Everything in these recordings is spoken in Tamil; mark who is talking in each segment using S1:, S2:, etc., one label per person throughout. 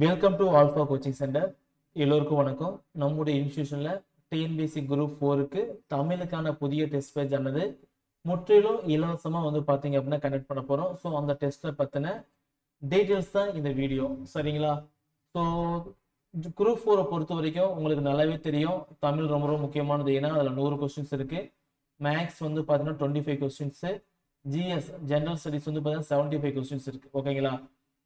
S1: Welcome to alpha coaching centre. எல்லோருக்கும் வணக்கம். நம்முடைய இன்ஸ்டியூஷன்ல டிஎன்பிஎஸ்சி குரூப் 4க்கு தமிழுக்கான புதிய டெஸ்ட் பேஜ் ஆனது முற்றிலும் இலவசமா பாத்தீங்க அப்படின்னா கனெக்ட் பண்ண போறோம். ஸோ அந்த டெஸ்ட்டை பத்தின டீட்டெயில்ஸ் தான் இந்த வீடியோ, சரிங்களா? ஸோ குரூப் 4 பொறுத்த வரைக்கும் உங்களுக்கு நல்லாவே தெரியும், தமிழ் ரொம்ப ரொம்ப முக்கியமானது. ஏன்னா அதில் 100 கொஸ்டின்ஸ் இருக்கு. மேக்ஸ் பார்த்தீங்கன்னா 25 கொஸ்டின்ஸ், ஜிஎஸ் ஜென்ரல் ஸ்டடிஸ் பார்த்தீங்கன்னா 75 கொஸ்டின்ஸ் இருக்கு. ஓகேங்களா?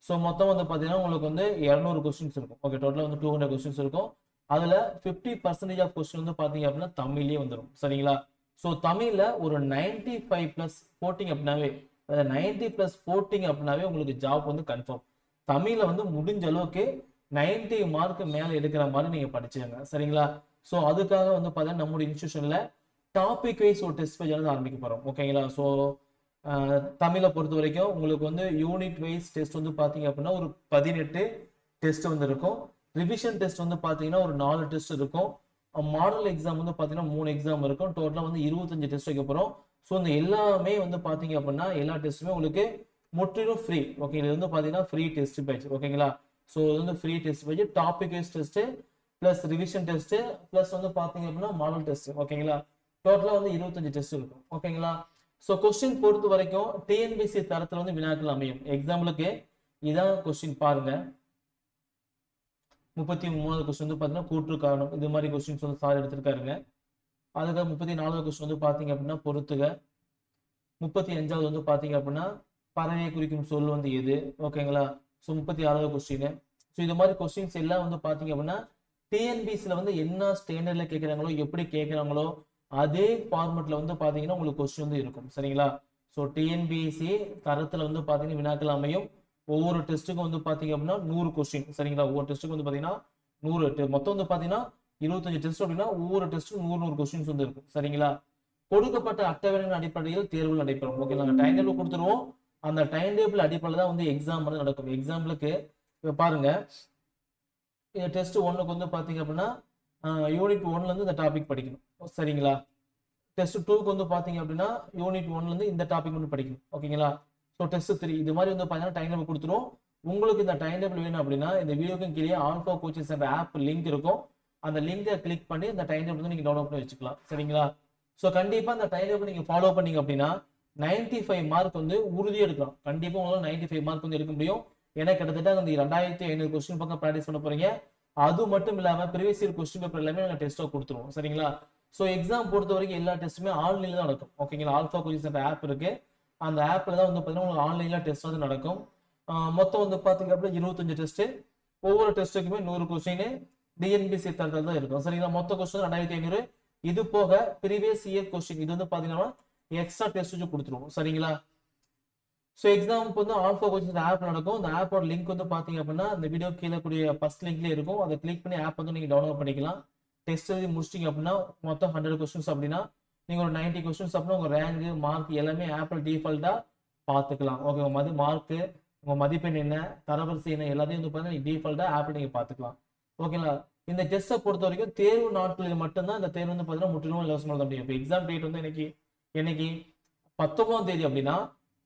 S1: ஸோ மொத்தம் பார்த்தீங்கன்னா உங்களுக்கு 200 கொஸ்டின்ஸ் இருக்கும். ஓகே, டோட்டலாக 200 கொஸ்டின்ஸ் இருக்கும். அதில் 50% ஆஃப் கொஸ்டின் பார்த்தீங்க அப்படின்னா தமிழ்லேயே வந்துடும், சரிங்களா? ஸோ தமிழில் ஒரு 95+ போட்டிங்க அப்படின்னாவே, 90+ போட்டிங்க அப்படின்னாவே உங்களுக்கு ஜாப் கன்ஃபார்ம். தமிழில் முடிஞ்ச அளவுக்கு 90 மார்க் மேலே எடுக்கிற மாதிரி நீங்கள் படிச்சுக்கோங்க, சரிங்களா? ஸோ அதுக்காக பார்த்தீங்கன்னா நம்முடைய இன்ஸ்டியூஷனில் டாபிக் வைஸ் ஒரு டெஸ்ட் பேஜ் ஆரம்பிக்க போகிறோம். ஓகேங்களா? ஸோ தமிழை பொறுத்த வரைக்கும் உங்களுக்கு யூனிட் வைஸ் டெஸ்ட் பார்த்தீங்க அப்படின்னா ஒரு 18 டெஸ்ட் இருக்கும். ரிவிஷன் டெஸ்ட் பார்த்தீங்கன்னா ஒரு 4 டெஸ்ட் இருக்கும். மாடல் எக்ஸாம் பார்த்தீங்கன்னா 3 எக்ஸாம் இருக்கும். டோட்டலாக 25 டெஸ்ட் வைக்க போகிறோம். ஸோ இந்த எல்லாமே பார்த்தீங்க அப்படின்னா எல்லா டெஸ்ட்டுமே உங்களுக்கு முற்றிலும் ஃப்ரீ. ஓகே, இது பார்த்தீங்கன்னா ஃப்ரீ டெஸ்ட் பேஜ். ஓகேங்களா? ஸோ இது free test page, topic wise test plus revision test plus பார்த்தீங்க அப்படின்னா மாடல் டெஸ்ட். ஓகேங்களா? டோட்டலாக 25 டெஸ்ட் இருக்கும். ஓகேங்களா? ஸோ கொஸ்டின் பொறுத்த வரைக்கும் டிஎன்பிஎஸ்சி தரத்தில் வினாக்கள் அமையும். எக்ஸாம்பிளுக்கு இதான் கொஸ்டின் பாருங்க. 33வது கொஸ்டின் பார்த்தீங்கன்னா கூற்று காரணம், இது மாதிரி கொஸ்டின்ஸ் சார் எடுத்திருக்காருங்க. அதுக்காக 34வது கொஸ்டின் பார்த்தீங்க அப்படின்னா பொறுத்துக. 35வது பார்த்தீங்க அப்படின்னா பறவையை குறிக்கும் சொல் எது. ஓகேங்களா? So 36வது question. ஸோ இது மாதிரி கொஸ்டின்ஸ் எல்லாம் பார்த்தீங்க அப்படின்னா டிஎன்பிஎஸ்சியில் என்ன ஸ்டாண்டர்டில் கேட்குறாங்களோ, எப்படி கேட்குறாங்களோ அதே ஃபார்மெட்ல பாத்தீங்கன்னா உங்களுக்கு கொஸ்டின் இருக்கும், சரிங்களா? ஸோ டிஎன்பிஎஸ்சி தரத்துல பாத்தீங்கன்னா வினாக்கள் அமையும். ஒவ்வொரு டெஸ்ட்டுக்கும் பாத்தீங்க அப்படின்னா 100 கொஸ்டின், சரிங்களா? ஒவ்வொரு டெஸ்ட்டுக்கு பாத்தீங்கன்னா 100 மொத்தம் பாத்தீங்கன்னா 25 டெஸ்ட் அப்படின்னா ஒவ்வொரு டெஸ்ட்டும் 100 கொஸ்டின்ஸ் இருக்கும், சரிங்களா? கொடுக்கப்பட்ட அட்டவணையின் அடிப்படையில் தேர்வு நடைபெறும். ஓகே, நாங்கள் டைம் டேபிள் கொடுத்துருவோம். அந்த டைம் டேபிள் அடிப்படையில் தான் எக்ஸாம் நடக்கும். எக்ஸாம்பிளுக்கு பாருங்க, டெஸ்ட் 1க்கு பாத்தீங்க அப்படின்னா யூனிட் 1ல இருந்து இந்த டாபிக் படிக்கணும், சரிங்களா? டெஸ்ட் 2க்கு பாத்தீங்க அப்படின்னா யூனிட் 1ல இருந்து இந்த டாபிக் படிக்கணும். ஓகேங்களா? ஸோ டெஸ்ட் 3 இது மாதிரி பாத்தீங்கன்னா டைம் டேபிள் கொடுத்துரும். உங்களுக்கு இந்த டைம் டேபிள் வேணும் அப்படின்னா இந்த வீடியோக்கு கீழே alpha coaching centre of link இருக்கும். அந்த லிங்கை கிளிக் பண்ணி இந்த டைம் டேபிள் நீங்க டவுன்லோட் பண்ணி வச்சுக்கலாம், சரிங்களா? ஸோ கண்டிப்பா இந்த டைம் டேபிள் நீங்க ஃபாலோ பண்ணீங்க அப்படின்னா 95 மார்க் உறுதியாக எடுக்கலாம். கண்டிப்பா உங்களால 95 மார்க் எடுக்க முடியும். ஏன்னா கிட்டத்தட்ட அந்த 2500 கொஸ்டின் பக்கம் ப்ராக்டிஸ் பண்ண போறீங்க. அது மட்டும் இல்லாம ப்ரீவியஸ் இயர் கொஸ்டின் பேப்பர் எல்லாமே நாங்கள் டெஸ்ட்டா கொடுத்துருவோம், சரிங்களா? ஸோ எக்ஸாம் பொறுத்த வரைக்கும் எல்லா டெஸ்ட்டுமே ஆன்லைன்ல தான் நடக்கும். ஓகேங்களா? ஆல்ஃபா கோச்சிங் சென்டர் ஆப் இருக்கு. அந்த ஆப்ல தான் பார்த்தீங்கன்னா உங்களுக்கு ஆன்லைன்ல டெஸ்ட் நடக்கும். மொத்தம் பார்த்தீங்க அப்படின்னா 25 டெஸ்ட். ஒவ்வொரு டெஸ்ட்டுக்குமே 100 கொஸ்டின் டிஎன்பிஎஸ்சி தரத்தில் தான் இருக்கும், சரிங்களா? மொத்த கொஸ்டின் 2500. இது போக ப்ரீவியஸ் இயர் கொஸ்டின் இது பார்த்தீங்கன்னா எக்ஸ்ட்ரா டெஸ்ட் கொடுத்துருவோம், சரிங்களா? ஸோ எக்ஸாமுக்கு ஆல்ஃபா கோச்சிங் ஆப் நடக்கும். அந்த ஆப்போட லிங்க் பார்த்தீங்க அப்படின்னா இந்த வீடியோ கீழே கூடிய ஃபர்ஸ்ட் லிங்க்லேயே இருக்கும். அதை கிளிக் பண்ணி ஆப் நீங்கள் டவுன்லோட் பண்ணிக்கலாம். டெஸ்ட் எழுதி முடிச்சிட்டிங்க அப்படின்னா மொத்தம் 100 கொஸ்டின்ஸ் அப்படின்னா நீங்கள் ஒரு 90 கொஸ்டின்ஸ் அப்படின்னா உங்கள் ரேங்கு மார்க் எல்லாமே ஆப்பில் டிஃபால்ட்டாக பார்த்துக்கலாம். ஓகே, உங்கள் மார்க்கு, உங்கள் மதிப்பெண் என்ன, தரவரிசை என்ன, எல்லாத்தையும் பார்த்தீங்கன்னா டிஃபால்ட்டாக ஆப்பில் நீங்கள் பார்த்துக்கலாம். ஓகேங்களா? இந்த டெஸ்ட்டை பொறுத்த வரைக்கும் தேர்வு நாட்களில் மட்டும்தான் இந்த தேர்வு பார்த்தீங்கன்னா முற்றிலும் இலவசமாக தான் முடியும். இப்போ எக்ஸாம் டேட் என்னைக்கு 19ஆம் தேதி அப்படின்னா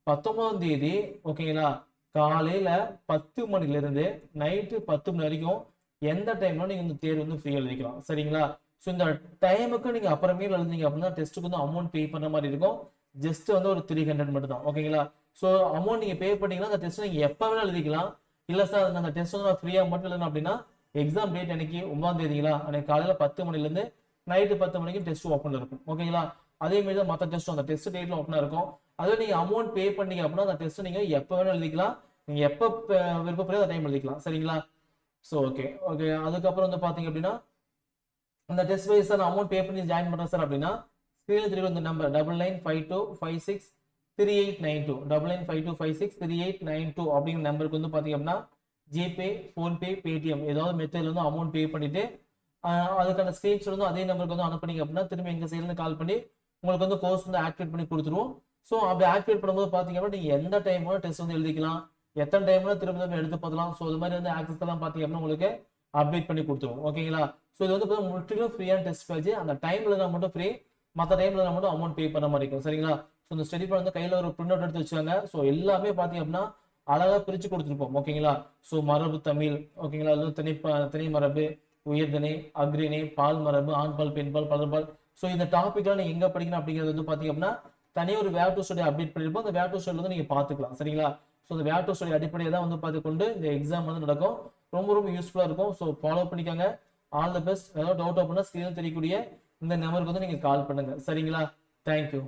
S1: 19ஆம் தேதி ஓகேங்களா காலையில 10 மணில இருந்து நைட்டு 10 மணி வரைக்கும் எந்த டைம்ல நீங்க இந்த தேர்வு ஃப்ரீயா எழுதிக்கலாம், சரிங்களா? ஸோ இந்த டைமுக்கு நீங்க அப்புறமேல எழுதிங்க அப்படின்னா டெஸ்ட்டுக்கு அமௌண்ட் பே பண்ண மாதிரி இருக்கும். ஜஸ்ட் ஒரு 300 மட்டும் தான். ஓகேங்களா? ஸோ அமௌண்ட் நீங்க பே பண்ணீங்கன்னா அந்த டெஸ்ட் நீங்க எப்ப வேணா எழுதிக்கலாம். இல்ல சார் அந்த டெஸ்ட் நான் ஃப்ரீயா மட்டும் எழுதணும் அப்படின்னா எக்ஸாம் டேட் அன்னைக்கு 9ஆம் தேதிங்களா அன்னைக்கு காலையில 10 மணில இருந்து நைட்டு 10 மணிக்கு டெஸ்ட் ஓப்பன்ல இருக்கும். ஓகேங்களா? அதே மாதிரி தான் மற்ற டெஸ்ட்டும் அந்த டெஸ்ட் டேட்ல ஓப்பனா இருக்கும். அதுவே நீங்க அமௌண்ட் பே பண்ணீங்க அப்படின்னா அந்த டெஸ்ட் நீங்க எப்ப வேணா எழுதிக்கலாம். நீங்க எப்ப விருப்பப்படியோ அந்த டைம் எழுதிக்கலாம், சரிங்களா? So okay. அதுக்கப்புறம் பாத்தீங்க அப்படின்னா அந்த test wise sir amount pay பண்ணி ஜாயின் பண்றேன் சார் அப்படின்னா ஸ்கிரீன்ல தெரியும் இந்த நம்பர் 9952563892 9952563892 அப்படிங்கிற நம்பருக்கு பாத்தீங்க அப்படின்னா ஜிபே, போன்பே, பேடிஎம் ஏதாவது மெத்தட்ல அமௌண்ட் பே பண்ணிட்டு அதுக்கான ஸ்கிரீன்ஷாட் அதே நம்பருக்கு அனுப்புனீங்க அப்படின்னா திரும்ப எங்க சைட்ல கால் பண்ணி உங்களுக்கு கோர்ஸ் ஆக்டிவேட் பண்ணி கொடுத்துருவோம். ஸோ அப்படி ஆக்டிவேட் பண்ணும்போது பாத்தீங்க அப்படின்னா நீங்க எந்த டைம் டெஸ்ட் எழுதிக்கலாம், எத்தனை டைம்ல திரும்ப எடுத்து பார்க்கலாம். ஸோ இது மாதிரி ஆக்சஸ் எல்லாம் பாத்தீங்க அப்படின்னா உங்களுக்கு அப்டேட் பண்ணி கொடுத்துருவோம். ஓகேங்களா? ஸோ இது முற்றிலும் ஃப்ரீயான டெஸ்ட் பேஜ். அந்த டைம்ல தான் மட்டும் ஃப்ரீ, மற்ற டைம்ல மட்டும் அமௌண்ட் பே பண்ண மாதிரி இருக்கும், சரிங்களா? ஸோ இந்த ஸ்டடி பிளான் கையில ஒரு பிரிண்ட் அவுட் எடுத்து வச்சாங்க. ஸோ எல்லாமே பாத்தீங்க அப்படின்னா அழகா பிரிச்சு கொடுத்துருப்போம். ஓகேங்களா? ஸோ மரபு தமிழ், ஓகேங்களா? அது திணை மரபு, உயர்திணை, அக்ரிணை, பால் மரபு, ஆண்பால், பெண்பால், பலர்பால். ஸோ இந்த டாபிக்லாம் நீங்க எங்க படிக்கணும் அப்படிங்கிறது வந்து பாத்தீங்க அப்படின்னா தனி ஒரு வேர் டு ஸ்டடி அப்டேட் பண்ணிருப்போம். அந்த வேர் டு ஸ்டடி வந்து நீங்க பாத்துக்கலாம். சரிங்களா? ஸோ இந்த வேர் டு ஸ்டடி அடிப்படையை தான் வந்து பார்த்துக்கொண்டு இந்த எக்ஸாம் வந்து நடக்கும். ரொம்ப ரொம்ப யூஸ்ஃபுல்லா இருக்கும். ஸோ ஃபாலோ பண்ணிக்கோங்க. All the best. ஏதாவது டவுட் அப்படின்னா ஸ்கிரீன்ல தெரியக்கூடிய இந்த நம்பருக்கு வந்து நீங்க கால் பண்ணுங்க. சரிங்களா? தேங்க்யூ.